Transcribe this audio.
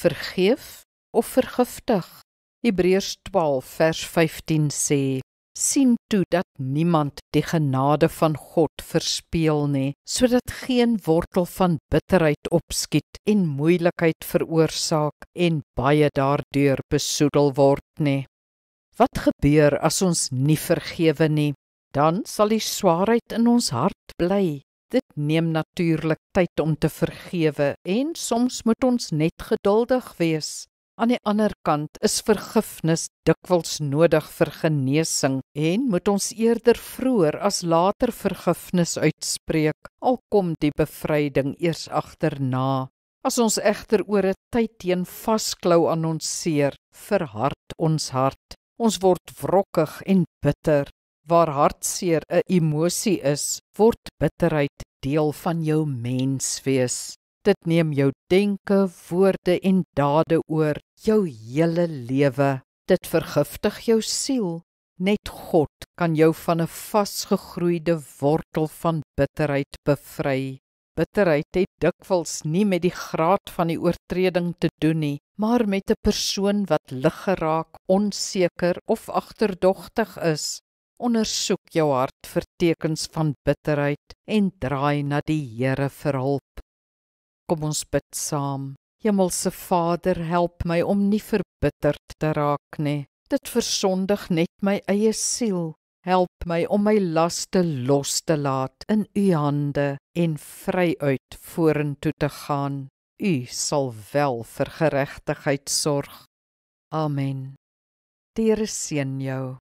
vergeef of vergiftig? Hebreërs 12 vers 15 sê, sien toe dat niemand die genade van God verspeel nie, sodat geen wortel van bitterheid opskiet en moeilikheid veroorsaak en baie daardeur besoedel word nie. Wat gebeur as ons nie vergewe nie? Dan sal die swaarheid in ons hart bly. Dit neem natuurlik tyd om te vergewe en soms moet ons net geduldig wees. Aan die ander kant is vergifnis dikwels nodig vir genesing en moet ons eerder vroeër as later vergifnis uitspreek, al kom die bevryding eers agterna. As ons egter oor 'n tyd heen vasklou aan ons seer, verhard ons hart. Ons word wrokkig en bitter. Waar hartseer 'n emosie is, word bitterheid deel van jou menswees. Dit neem jou denke, woorde en dade oor, jou hele lewe. Dit vergiftig jou siel. Net God kan jou van 'n vasgegroeide wortel van bitterheid bevry. Bitterheid het dikwels nie met die graad van die oortreding te doen nie, maar met 'n persoon wat liggeraak, onseker of agterdogtig is. Ondersoek jou hart vir tekens van bitterheid en draai na die Here vir hulp. Kom ons bid saam. Hemelse Vader, help my om nie verbitterd te raak nie. Dit versondig net my eie siel. Help my om my laste los te laat in U hande en vryuit vorentoe te gaan. U sal wel vir geregtigheid sorg. Amen. Die Here seën jou.